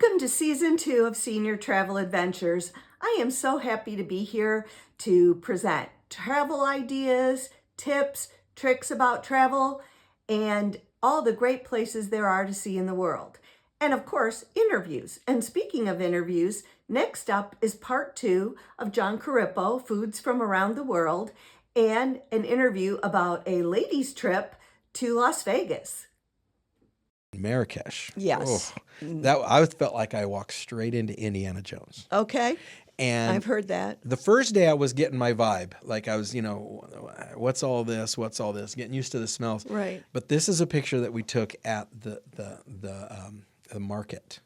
Welcome to Season 2 of Senior Travel Adventures. I am so happy to be here to present travel ideas, tips, tricks about travel, and all the great places there are to see in the world. And of course, interviews. And speaking of interviews, next up is part 2 of John Corippo, Foods from Around the World, and an interview about a ladies' trip to Las Vegas. Marrakesh. Yes. Oh, that I felt like I walked straight into Indiana Jones. Okay. And I've heard that. The first day I was getting my vibe. Like I was, what's all this? What's all this? Getting used to the smells. Right. But this is a picture that we took at the market.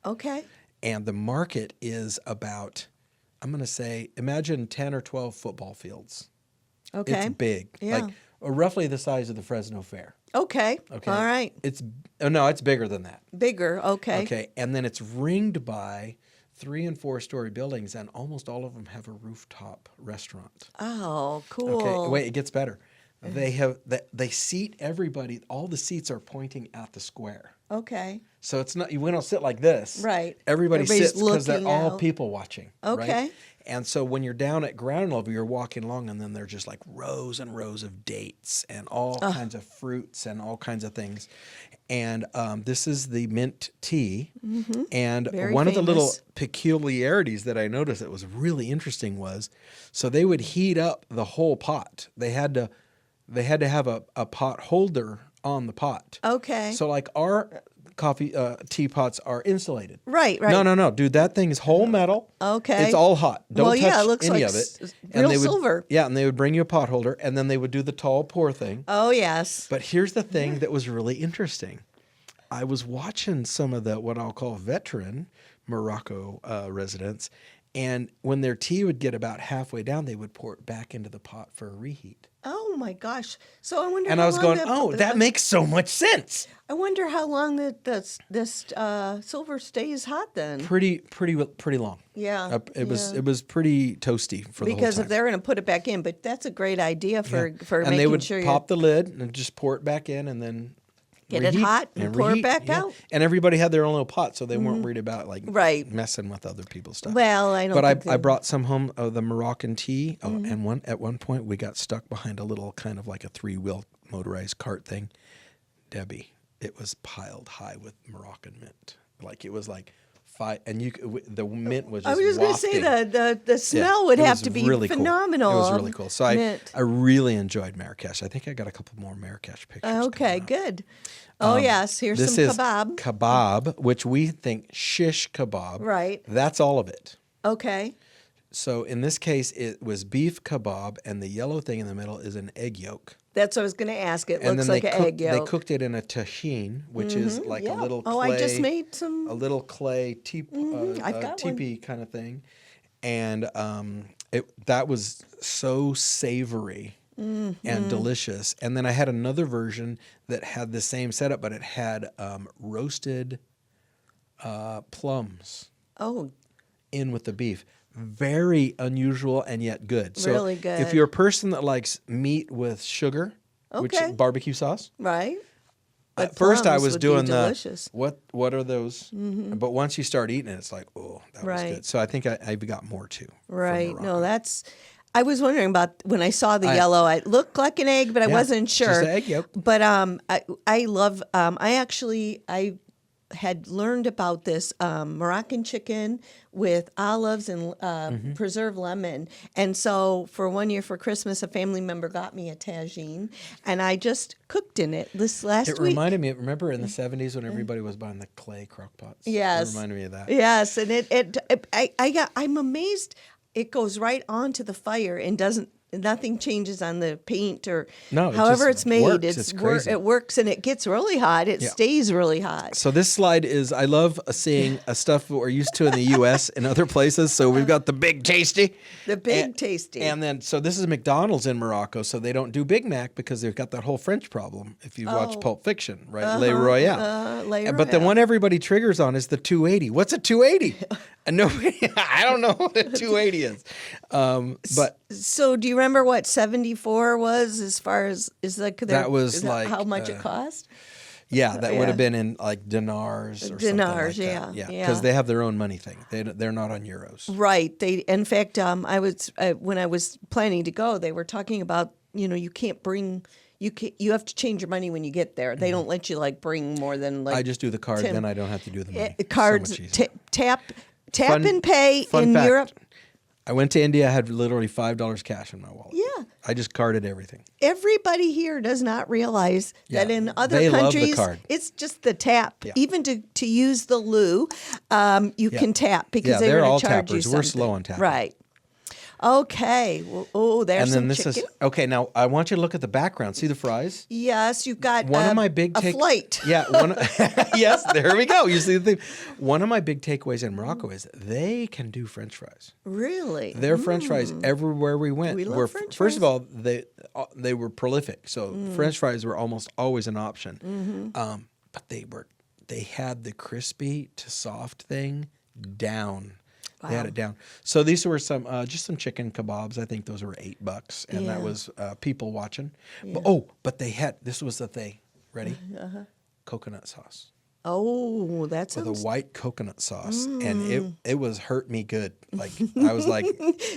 Okay. And the market is about, I'm going to say, imagine 10 or 12 football fields. Okay. It's big. Yeah. Like roughly the size of the Fresno Fair. Okay. Okay. All right. It's bigger than that. Bigger. Okay. Okay. And then it's ringed by 3- and 4-story buildings, and almost all of them have a rooftop restaurant. Oh, cool. Okay. Wait, it gets better. They seat everybody. All the seats are pointing at the square. Okay. So it's not, we don't sit like this. Right. Everybody Everybody's sits because they're looking all out. people watching. Okay. Right? And so when you're down at ground level, you're walking along, and then they're just like rows and rows of dates and all kinds of fruits and all kinds of things. And this is the mint tea. Mm-hmm. And Very one famous. of the little peculiarities that I noticed that was really interesting was, so they would heat up the whole pot. They had to have a pot holder on the pot. Okay. So like our coffee teapots are insulated. Right. No, dude, that thing is whole metal. Okay. It's all hot. Don't touch it looks any like of it. real they would, silver. Yeah, and they would bring you a pot holder, and then they would do the tall pour thing. Oh, yes. But here's the thing that was really interesting. I was watching some of the what I'll call veteran Morocco residents, and when their tea would get about halfway down, they would pour it back into the pot for a reheat. Oh, my gosh. So I wonder And how I was long going, that makes so much sense. I wonder how long this silver stays hot then. Pretty long. Yeah. It was pretty toasty for the whole time. Because if they're going to put it back in, but that's a great idea for and making they would sure pop the lid and just pour it back in, and then get it reheat hot and pour it back out. And everybody had their own little pot, so they weren't worried about Right. messing with other people's stuff. Well, I don't. But I brought some home of the Moroccan tea. Oh, and at one point we got stuck behind a little kind of like a 3-wheel motorized cart thing. Debbie, it was piled high with Moroccan mint. Like it was like 5, and the mint was just I was just going to say the smell would have to be really phenomenal. Cool. It was really cool. So I Mint. really enjoyed Marrakesh. I think I got a couple more Marrakesh pictures. Okay, good. Oh, yes. Here's This some is kebab. kebab, which we think shish kebab. Right. That's all of it. Okay. So in this case, it was beef kebab, and the yellow thing in the middle is an egg yolk. That's what I was going to ask. It And looks then like an egg yolk. They cooked it in a tajin, which is like a little clay. Oh, I just made some. A little clay I've got teepee kind of thing. And that was so savory and delicious. And then I had another version that had the same setup, but it had roasted plums in with the beef. Very unusual and yet good. So Really good. if you're a person that likes meat with sugar, which barbecue sauce, Right. at first I plums was would be doing delicious. what are those? But once you start eating it, it's like, oh, that was Right. good. So I think I got more too. from Right. No, Morocco. that's. I was wondering about when I saw the yellow. It looked like an egg, but I wasn't sure. Just an egg yolk. But I love. I had learned about this Moroccan chicken with olives and preserved lemon. And so for one year for Christmas, a family member got me a tagine, and I just cooked in it this last It week. reminded me. Remember in the 70s when everybody was buying the clay crock pots? Yes. It reminded me of that. Yes, and I'm amazed. It goes right onto the fire and nothing changes on the paint or No, it however just it's made. works. It's crazy. It works and it gets really hot. It stays really hot. So this slide is, I love seeing stuff that we're used to in the U.S. and other places. So we've got the Big Tasty. The Big Tasty. And then, so this is McDonald's in Morocco. So they don't do Big Mac because they've got that whole French problem. If you've watched Pulp Fiction, right? Le Royale. But the one everybody triggers on is the 280. What's a 280? And nobody, I don't know what a 280 is. But so do you remember what 74 was as far as that was how much like, it cost? Yeah, that would Yeah. have been in like dinars or something like Dinars, that. yeah, Yeah, yeah. because they have their own money thing. They're not on euros. Right. In fact, I was when I was planning to go, they were talking about, you can't bring, you have to change your money when you get there. They don't let you like bring more than like I just do the card, 10 then I don't have to do the money. cards. So much easier. Tap Fun- and pay fun in fact, Europe. I went to India. I had literally $5 cash in my wallet. Yeah. I just carded everything. Everybody here does not realize that Yeah, in other they love the countries, card. it's just the tap. Yeah. Even to use the loo, you can tap because Yeah, they're they're going all to charge you tappers. something. We're slow on tapping. Right. Okay. Well, there's And then some this chicken. is okay. Now I want you to look at the background. See the fries? Yes, you've got One of my big a flight. Yeah. Yes. There we go. You see the thing. One of my big takeaways in Morocco is they can do French fries. Really? Their French fries everywhere we went We love were French first of fries. all they were prolific. So French fries were almost always an option. But they had the crispy to soft thing down. They had Wow. it down. So these were just some chicken kebabs. I think those were $8, and that Yeah. was people watching. Yeah. But they had this was the thing. Ready? Coconut sauce. Oh, that With a sounds. white coconut sauce, and it was hurt me good. Like I was like,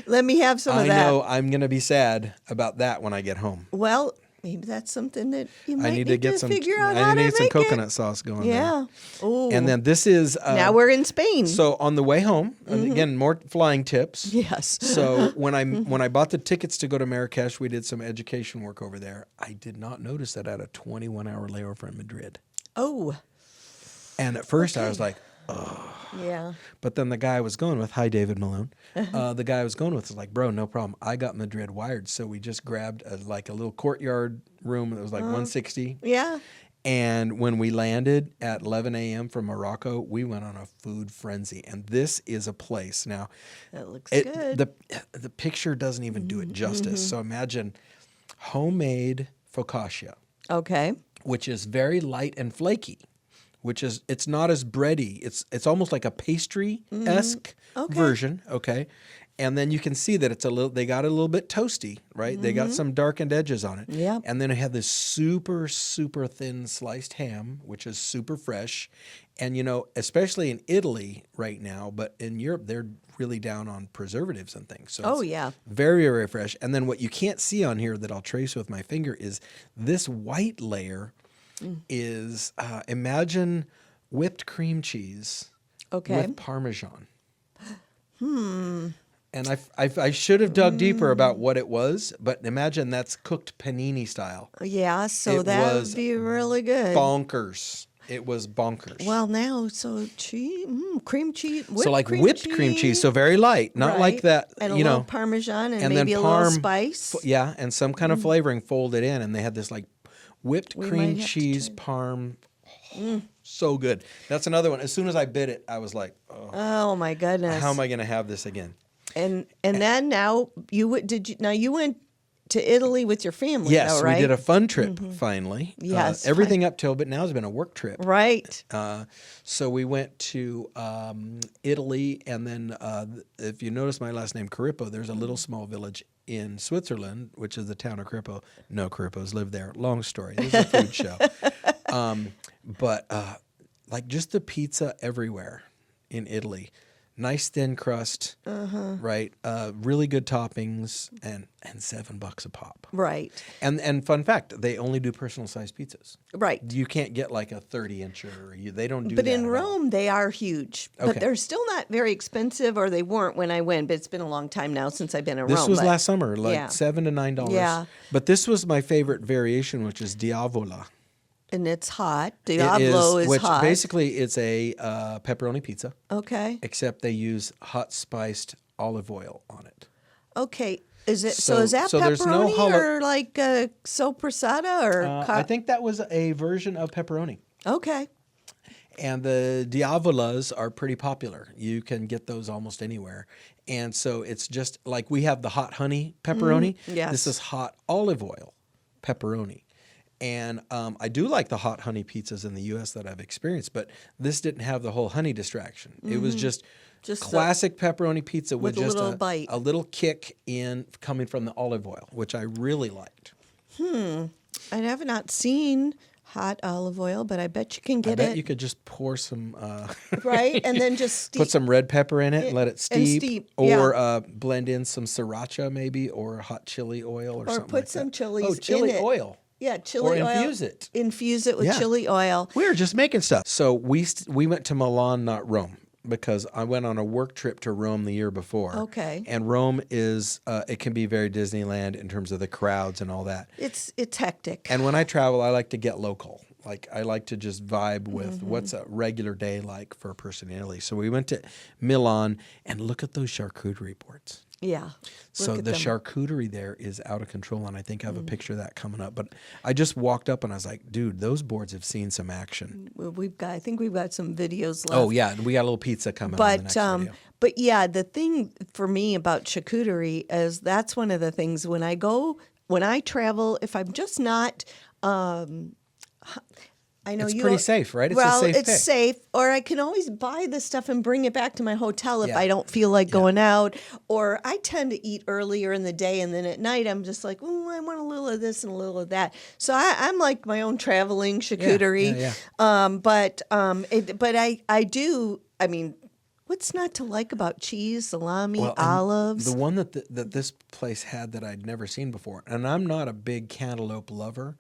Let me have some of I that. know I'm gonna be sad about that when I get home. Well, maybe that's something that you might I need to get some. figure out I how need to to get some make coconut it. sauce going. Yeah. Oh. There. And then this is now we're in Spain. so on the way home. And again, more flying tips. Yes. So when I bought the tickets to go to Marrakesh, we did some education work over there. I did not notice that I had a 21-hour layover in Madrid. Oh. And at first I was like, Yeah. but then the guy I was going with, hi David Malone, the guy I was going with was like, bro, no problem. I got Madrid wired. So we just grabbed a little courtyard room that was like 160. Yeah. And when we landed at 11 a.m. from Morocco, we went on a food frenzy. And this is a place. Now, That looks good. the picture doesn't even do it justice. So imagine homemade focaccia, Okay. which is very light and flaky, it's not as bready. It's almost like a pastry-esque Okay. version, okay? And then you can see that they got it a little bit toasty, right? They got some darkened edges on it. Yep. And then it had this super, super thin sliced ham, which is super fresh. And, especially in Italy right now, but in Europe, they're really down on preservatives and things. So Oh, it's yeah. very, very fresh. And then what you can't see on here that I'll trace with my finger is this white layer is, imagine whipped cream cheese Okay. with Parmesan. And I should have dug deeper about what it was, but imagine that's cooked panini style. Yeah. So It that was would be really good. Bonkers. It was bonkers. Well, now, so cheese, cream cheese, so like whipped cream cheese, so very light, not like Right. that, and a you little know. Parmesan and and maybe then a little parm, spice. Yeah, and some kind of flavoring folded in, and they had this like whipped We cream might have to cheese parm. So good. That's another one. As soon as I bit it, I was like, oh, Oh my goodness! how am I going to have this again? And then now you went to Italy with your family. Yes, though, right? we did a fun trip finally. Yes, everything up till, but now has been a work trip. Right. So we went to Italy, and then if you notice my last name, Corippo, there's a little small village in Switzerland, which is the town of Corippo. No, Corippos live there. Long story. This is a food show. But like just the pizza everywhere in Italy. Nice thin crust, right? Really good toppings, and $7 a pop. Right. And fun fact, they only do personal sized pizzas. Right. You can't get like a 30-incher. They don't do But that. in at all. Rome, they are huge. Okay. But they're still not very expensive, or they weren't when I went. But it's been a long time now since I've been in This Rome. was but- last summer, like yeah. $7 to $9. Yeah. But this was my favorite variation, which is Diavola. And it's hot. It Diablo is which hot. basically it's a pepperoni pizza, Okay. except they use hot spiced olive oil on it. Okay. Is it so? So- Is that so there's no pepperoni or like soppressata or? I think that was a version of pepperoni. Okay. And the Diavolas are pretty popular. You can get those almost anywhere. And so it's just like we have the hot honey pepperoni. yes. This is hot olive oil pepperoni. And I do like the hot honey pizzas in the U.S. that I've experienced, but this didn't have the whole honey distraction. It was just Just classic pepperoni pizza with a just little bite. a little kick in coming from the olive oil, which I really liked. I have not seen hot olive oil, but I bet you can get I bet it. you could just pour some Right, and then just steep. put some red pepper in it and let it steep. Yeah. Or blend in some sriracha maybe, or hot chili oil or something put like some that. chilies chili in it. oil. Yeah, chili Or oil. infuse it. Infuse it with Yeah. chili oil. We were just making stuff. So we went to Milan, not Rome, because I went on a work trip to Rome the year before. Okay. And Rome is, it can be very Disneyland in terms of the crowds and all that. It's hectic. And when I travel, I like to get local. Like, I like to just vibe with what's a regular day like for a person in Italy. So we went to Milan, and look at those charcuterie boards. Yeah. So the charcuterie there is out of control, and I think I have a picture of that coming up. But I just walked up and I was like, dude, those boards have seen some action. Well, I think we've got some videos left. Oh, yeah, and we got a little pizza coming on the next video. But yeah, the thing for me about charcuterie is that's one of the things when I travel, if I'm just not, I know it's pretty safe, right? It's well, a safe it's pick. safe, or I can always buy the stuff and bring it back to my hotel if Yeah. I don't feel like going out. Or I tend to eat earlier in the day, and then at night I'm just like, oh, I want a little of this and a little of that. So I'm like my own traveling charcuterie. Yeah. But I do. I mean, what's not to like about cheese, salami, Well, and olives? the one that this place had that I'd never seen before, and I'm not a big cantaloupe lover,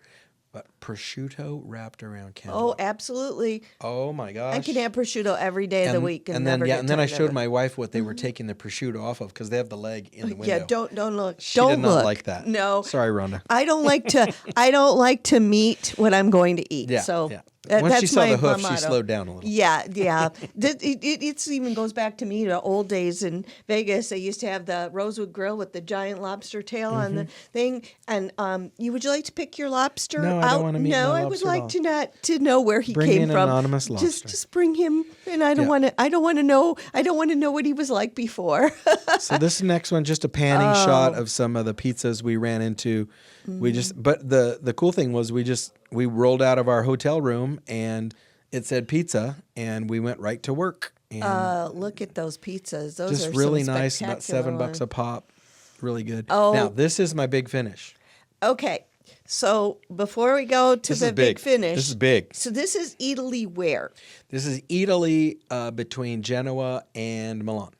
but prosciutto wrapped around Oh, cantaloupe. absolutely. Oh my gosh! I can have prosciutto every day of the week and never get and then I tired of showed it. my wife what they were taking the prosciutto off of because they have the leg in the window. Yeah, don't look. She don't did not look. like that. No. Sorry, Rhonda. I don't like to meet what I'm going to eat. Yeah, So yeah. Once Once that's she saw my the hoof, motto. she slowed down a little. Yeah. It even goes back to me to old days in Vegas. They used to have the Rosewood Grill with the giant lobster tail on the thing. And would you like to pick your lobster No, out? I don't want to meet No, my I would lobster at like all. to know where he Bring came in an from. anonymous lobster. Just bring him. And I don't Yeah. want to. I don't want to know. I don't want to know what he was like before. So this next one, just a panning shot of some of the pizzas we ran into. But the cool thing was we rolled out of our hotel room and it said pizza, and we went right to work. And Look at those pizzas. Those just are really some nice, about spectacular $7 a pop. Really good. Oh. Now this is my big finish. Okay, so before we go to This the is big big. finish, This is big. So this is Italy where? This is Italy between Genoa and Milan.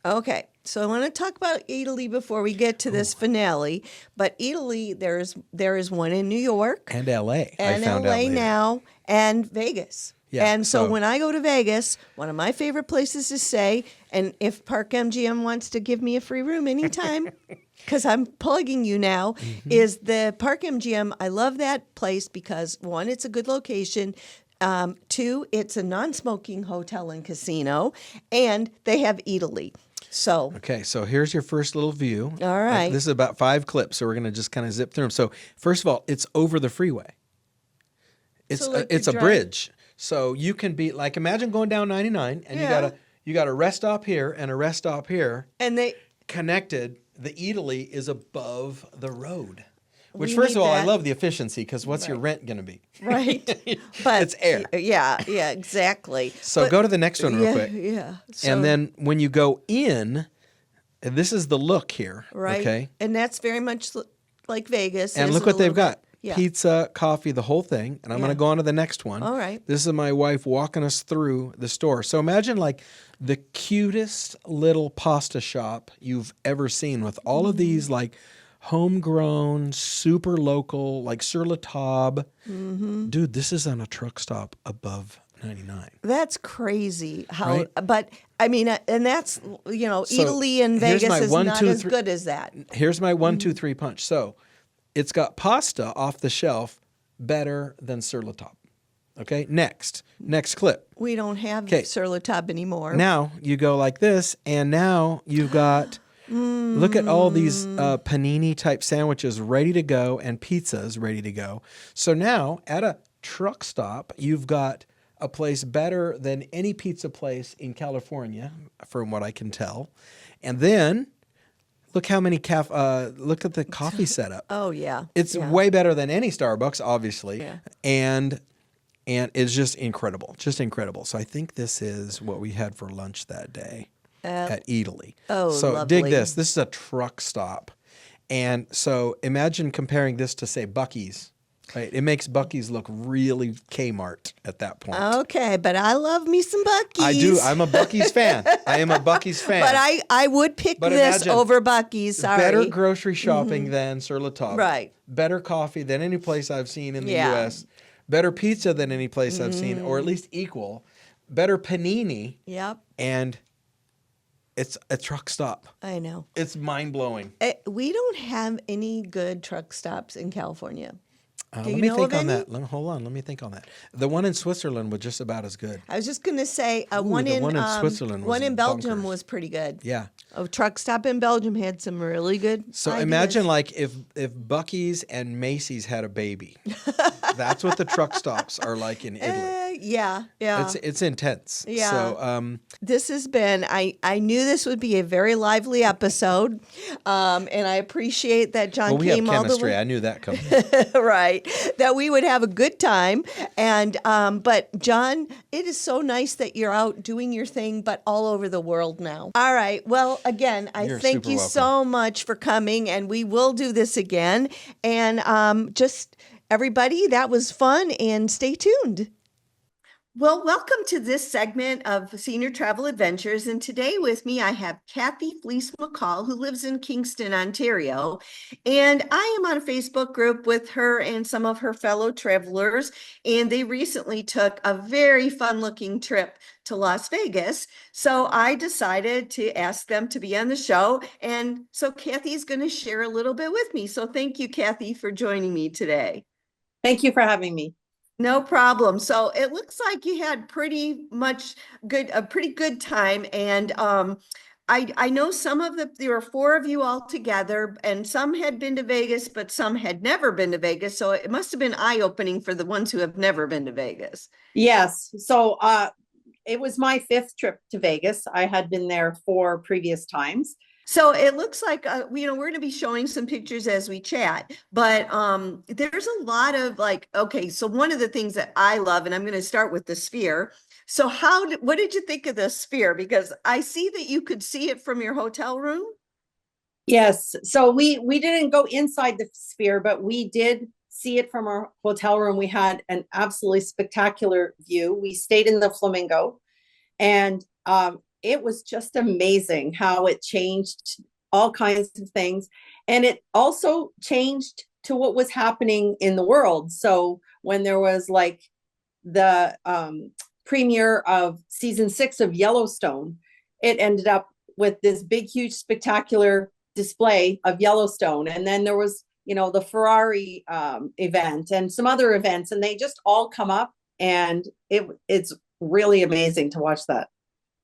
Okay, so I want to talk about Italy before we get to this finale. But Italy, there is one in New York And L.A. and I found out LA later. now and Vegas. Yeah, and so so- when I go to Vegas, one of my favorite places to stay, and if Park MGM wants to give me a free room anytime, because I'm plugging you now, is the Park MGM. I love that place because one, it's a good location. Two, it's a non-smoking hotel and casino, and they have Italy. So Okay, so here's your first little view. All right. This is about 5 clips, so we're going to just kind of zip through them. So first of all, it's over the freeway. It's So, like, it's a you drive- bridge. So you can be like, imagine going down 99 and Yeah. you got a rest stop here and a rest stop here and they connected. The Italy is above the road. Which, We first need of all, I that. love the efficiency because what's your rent going to be? right, but It's air. Yeah, exactly. So But- go to the next one real yeah, quick. Yeah. So, And then when you go in, and this is the look here. right, Okay. and that's very much like Vegas. And There's look a what they've little got. bit- Yeah. Pizza, coffee, the whole thing. And I'm going Yeah. to go on to the next one. All right. This is my wife walking us through the store. So imagine like the cutest little pasta shop you've ever seen with all of these like homegrown, super local, like sur la table. Dude, this is on a truck stop above 99. That's crazy. How, Right? but I mean, and that's So, Italy and here's Vegas my is 1, not 2, as 3 good as that. Here's my 1, 2, 3 punch. So it's got pasta off the shelf better than sur la table. Okay, next clip. We don't have 'Kay. sur la table anymore. Now you go like this, and now you've got, look at all these panini type sandwiches ready to go and pizzas ready to go. So now at a truck stop, you've got a place better than any pizza place in California, from what I can tell. And then look how many look at the coffee setup. Oh yeah, It's yeah. way better than any Starbucks, obviously. Yeah. And it's just incredible. Just incredible. So I think this is what we had for lunch that day at Italy. oh, so dig lovely. this. This is a truck stop. And so imagine comparing this to, say, Buc-ee's Right. It makes Buc-ee's look really Kmart at that point. Okay, but I love me some Buc-ee's. I do. I'm a Buc-ee's fan. I am a Buc-ee's fan. But I would pick But this imagine, over Buc-ee's. Sorry. better grocery shopping than Sur La Table. Right. Better coffee than any place I've seen in the Yeah. U.S. Better pizza than any place I've seen, or at least equal. Better panini. Yep. And it's a truck stop. I know. It's mind-blowing. We don't have any good truck stops in California. Let me think on that. Hold on. Let me think on that. The one in Switzerland was just about as good. I was just going to say one the in one in Switzerland was one in Belgium bonkers. was pretty good. Yeah. A truck stop in Belgium had some really good So ideas. imagine like if Buc-ee's and Macy's had a baby. That's what the truck stops are like in Italy. Yeah. It's intense. Yeah. So This has been, I knew this would be a very lively episode. And I appreciate that John we have came all the chemistry. way. I knew that coming. Right, that we would have a good time. And but John, it is so nice that you're out doing your thing, but all over the world now. All right, well, again, I You're thank super you welcome. so much for coming, and we will do this again. And just everybody, that was fun, and stay tuned. Well, welcome to this segment of Senior Travel Adventures. And today with me, I have Kathy Fleece McCall, who lives in Kingston, Ontario. And I am on a Facebook group with her and some of her fellow travelers. And they recently took a very fun looking trip to Las Vegas. So I decided to ask them to be on the show. And so Kathy's going to share a little bit with me. So thank you, Kathy, for joining me today. Thank you for having me. No problem. So it looks like you had a pretty good time. And I know there were 4 of you all together, and some had been to Vegas, but some had never been to Vegas. So it must have been eye-opening for the ones who have never been to Vegas. Yes. So it was my 5th trip to Vegas. I had been there 4 previous times. So it looks like, we're going to be showing some pictures as we chat, but there's a lot of okay, so one of the things that I love, and I'm going to start with the sphere. So what did you think of the sphere? Because I see that you could see it from your hotel room. Yes. So we didn't go inside the sphere, but we did see it from our hotel room. We had an absolutely spectacular view. We stayed in the Flamingo, and it was just amazing how it changed all kinds of things. And it also changed to what was happening in the world. So when there was like the premiere of season 6 of Yellowstone, it ended up with this big, huge, spectacular display of Yellowstone. And then there was, the Ferrari event and some other events, and they just all come up, and it's really amazing to watch that.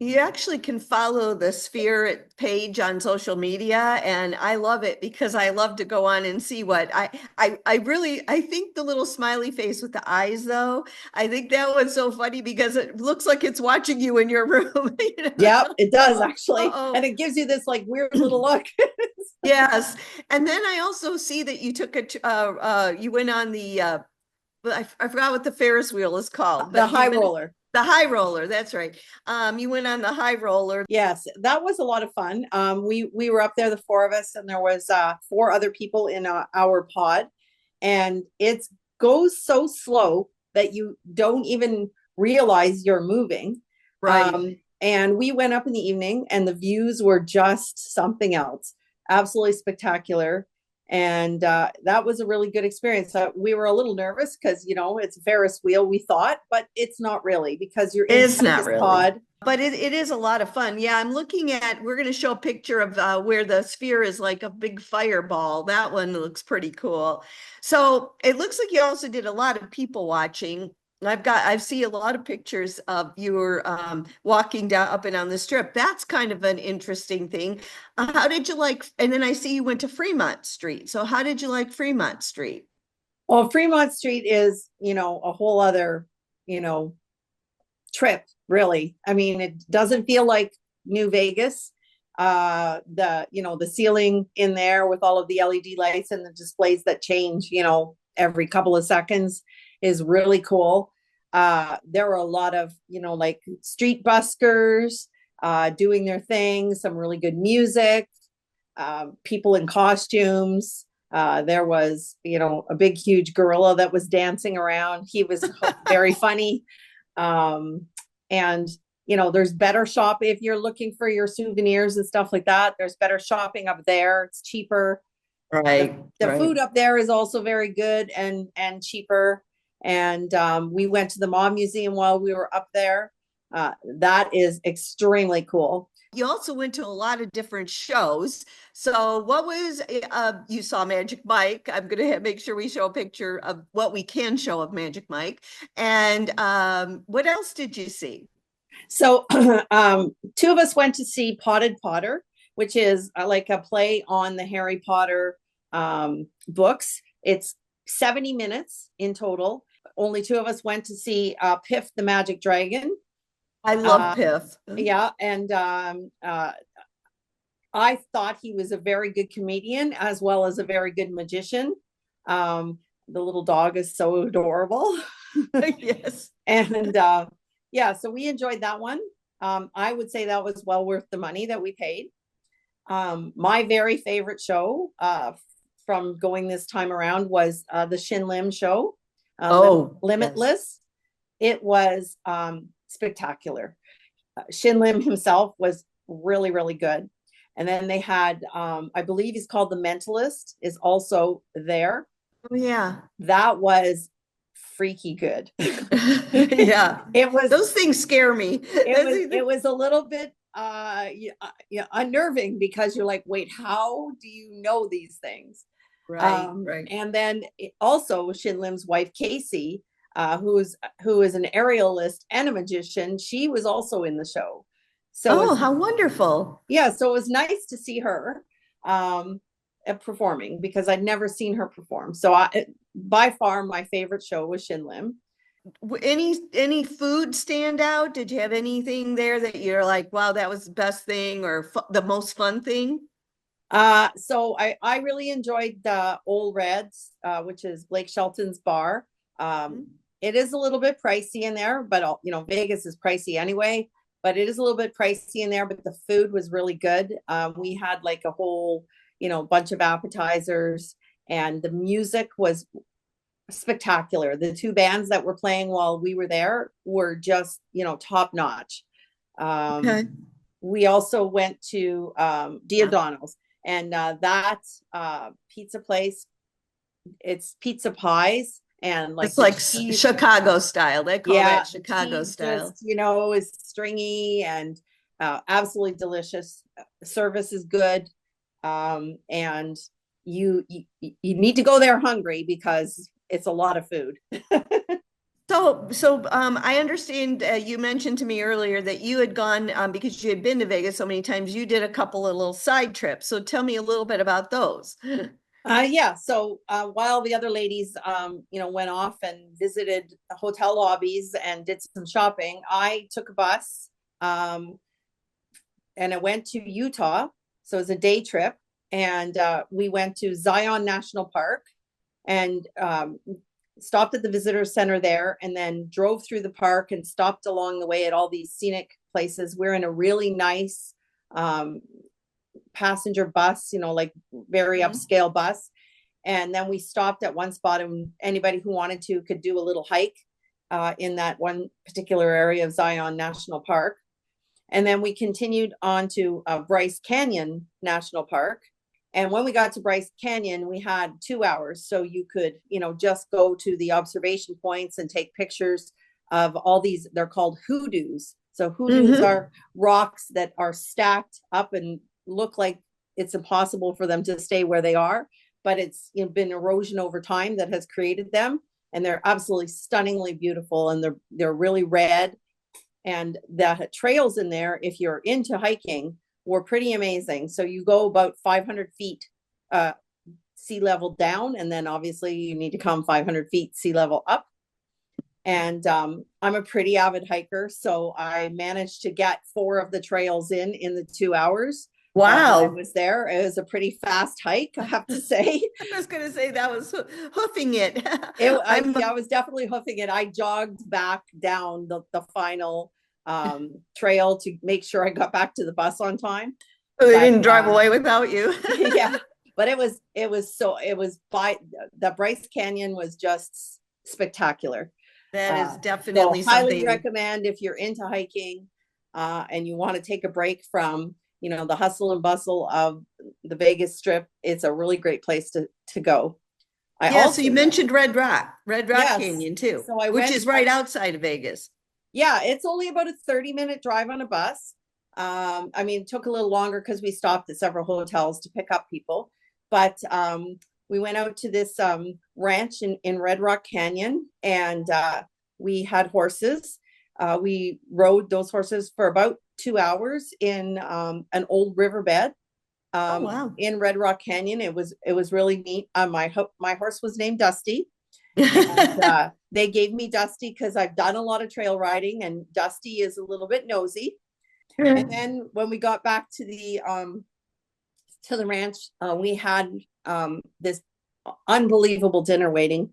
You actually can follow the Sphere page on social media, and I love it because I love to go on and see what I think the little smiley face with the eyes, though, I think that was so funny because it looks like it's watching you in your room. Yeah, it does actually. Uh-oh. And it gives you this like weird little look. Yes. And then I also see that you took you went on the, I forgot what the Ferris wheel is called. The high roller. The high roller, that's right. You went on the high roller. Yes, that was a lot of fun. We were up there, the 4 of us, and there was 4 other people in our pod, and it goes so slow that you don't even realize you're moving. Right. And we went up in the evening, and the views were just something else, absolutely spectacular. And that was a really good experience. We were a little nervous because, it's a Ferris wheel, we thought, but it's not really, because you're in this pod. But it is a lot of fun. Yeah, I'm looking we're going to show a picture of where the sphere is like a big fireball. That one looks pretty cool. So it looks like you also did a lot of people watching. I've seen a lot of pictures of you were walking down up and down the strip. That's kind of an interesting thing. How did you and then I see you went to Fremont Street. So how did you like Fremont Street? Well, Fremont Street is, a whole other, trip, really. I mean, it doesn't feel like New Vegas. The ceiling in there with all of the LED lights and the displays that change, every couple of seconds is really cool. There were a lot of, street buskers doing their thing, some really good music, people in costumes. There was, a big, huge gorilla that was dancing around. He was very funny. And, there's better shop if you're looking for your souvenirs and stuff like that. There's better shopping up there. It's cheaper. Right. The food up there is also very good and cheaper. And we went to the Mob Museum while we were up there. That is extremely cool. You also went to a lot of different shows. So what was, you saw Magic Mike. I'm going to make sure we show a picture of what we can show of Magic Mike. And what else did you see? So two of us went to see Potted Potter, which is like a play on the Harry Potter books. It's 70 minutes in total. Only two of us went to see Piff the Magic Dragon. I love Piff. Yeah. And I thought he was a very good comedian as well as a very good magician. The little dog is so adorable. Yes. And so we enjoyed that one. I would say that was well worth the money that we paid. My very favorite show from going this time around was the Shin Lim show. Limitless. Yes. It was spectacular. Shin Lim himself was really, really good. And then they had, I believe he's called The Mentalist, is also there. Oh, yeah. That was freaky good. Yeah. It was. Those things scare me. It was a little bit unnerving because you're like, wait, how do you know these things? Right. And then also Shin Lim's wife, Casey, who is an aerialist and a magician. She was also in the show. So how wonderful. Yeah. So it was nice to see her performing because I'd never seen her perform. So by far my favorite show was Shin Lim. Any food stand out? Did you have anything there that you're like, wow, that was the best thing or the most fun thing? So I really enjoyed the Old Reds, which is Blake Shelton's bar. It is a little bit pricey in there, but Vegas is pricey anyway, but it is a little bit pricey in there, but the food was really good. We had like a whole, bunch of appetizers and the music was spectacular. The two bands that were playing while we were there were just, top notch. Okay. We also went to D'Adonno's. And that pizza place, it's pizza pies and like it's like Chicago style. They call that Chicago style. Just, is stringy and absolutely delicious. Service is good, and you need to go there hungry because it's a lot of food. So I understand you mentioned to me earlier that you had gone because you had been to Vegas so many times, you did a couple of little side trips. So tell me a little bit about those. So while the other ladies, went off and visited hotel lobbies and did some shopping, I took a bus and I went to Utah. So it was a day trip and we went to Zion National Park and stopped at the visitor center there and then drove through the park and stopped along the way at all these scenic places. We're in a really nice passenger bus, like very upscale bus. And then we stopped at one spot and anybody who wanted to could do a little hike in that one particular area of Zion National Park. And then we continued on to Bryce Canyon National Park. And when we got to Bryce Canyon, we had 2 hours. So you could, just go to the observation points and take pictures of all these, they're called hoodoos. So hoodoos are rocks that are stacked up and look like it's impossible for them to stay where they are, but it's been erosion over time that has created them. And they're absolutely stunningly beautiful. And they're really red. And the trails in there, if you're into hiking, were pretty amazing. So you go about 500 feet sea level down, and then obviously you need to come 500 feet sea level up. And I'm a pretty avid hiker, so I managed to get 4 of the trails in the 2 hours. Wow. I was there. It was a pretty fast hike, I have to say. I was going to say that was hoofing it. I was definitely hoofing it. I jogged back down the final trail to make sure I got back to the bus on time. So they didn't drive away without you. Yeah. But it was by the Bryce Canyon was just spectacular. That is So definitely highly something. recommend if you're into hiking and you want to take a break from, the hustle and bustle of the Vegas Strip. It's a really great place to go. So you mentioned Red Rock Yes. Canyon too, So which is right outside of Vegas. Yeah, it's only about a 30-minute drive on a bus. It took a little longer because we stopped at several hotels to pick up people, but we went out to this ranch in Red Rock Canyon, and we had horses. We rode those horses for about 2 hours in an old riverbed. Wow. In Red Rock Canyon. It was really neat. My horse was named Dusty. And, they gave me Dusty because I've done a lot of trail riding, and Dusty is a little bit nosy. And then when we got back to the ranch, we had this unbelievable dinner waiting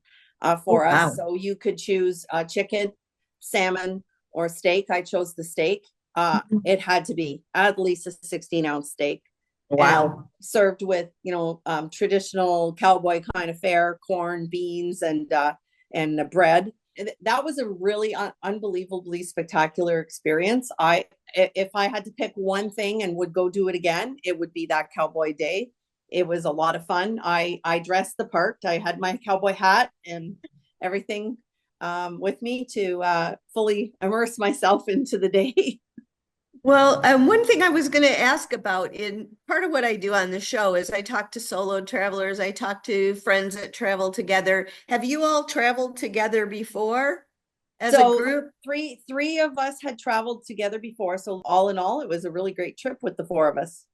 for us. Wow. So you could choose chicken, salmon, or steak. I chose the steak. It had to be at least a 16-ounce steak. Wow. Served with, traditional cowboy kind of fare, corn, beans, and bread. And that was a really unbelievably spectacular experience. If I had to pick one thing and would go do it again, it would be that cowboy day. It was a lot of fun. I dressed the part. I had my cowboy hat and everything with me to fully immerse myself into the day. Well, one thing I was going to ask about, in part of what I do on the show is I talk to solo travelers, I talk to friends that travel together. Have you all traveled together before as a group? Three of us had traveled together before. So all in all, it was a really great trip with the four of us.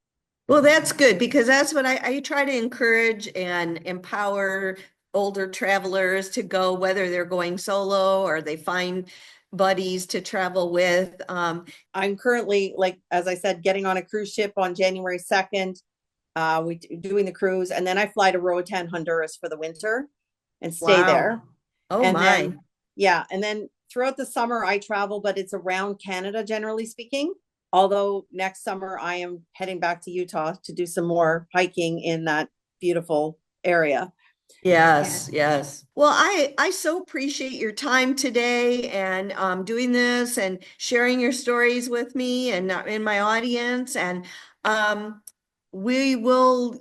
Well, that's good, because that's what I try to encourage and empower older travelers to go, whether they're going solo or they find buddies to travel with. I'm currently, like, as I said, getting on a cruise ship on January 2nd. We doing the cruise, and then I fly to Roatan, Honduras for the winter and stay there. Oh, and my. And then throughout the summer I travel, but it's around Canada, generally speaking. Although next summer I am heading back to Utah to do some more hiking in that beautiful area. Yes, yes. Well, I so appreciate your time today and doing this and sharing your stories with me and in my audience. And we will,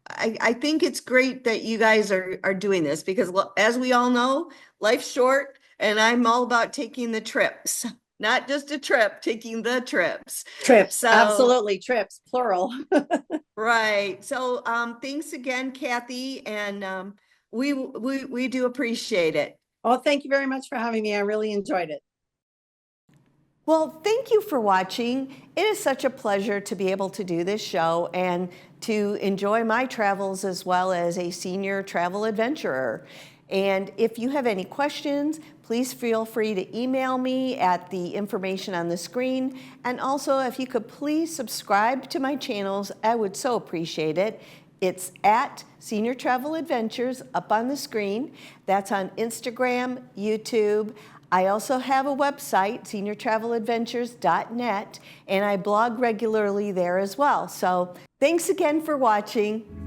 I think it's great that you guys are doing this, because as we all know, life's short, and I'm all about taking the trips. Not just a trip, taking the trips. Trips, absolutely, trips, plural. Right. So thanks again, Kathy, and we do appreciate it. Well, thank you very much for having me. I really enjoyed it. Well, thank you for watching. It is such a pleasure to be able to do this show and to enjoy my travels as well as a senior travel adventurer. And if you have any questions, please feel free to email me at the information on the screen. And also, if you could please subscribe to my channels, I would so appreciate it. It's at Senior Travel Adventures up on the screen. That's on Instagram, YouTube. I also have a website, seniortraveladventures.net, and I blog regularly there as well. So thanks again for watching.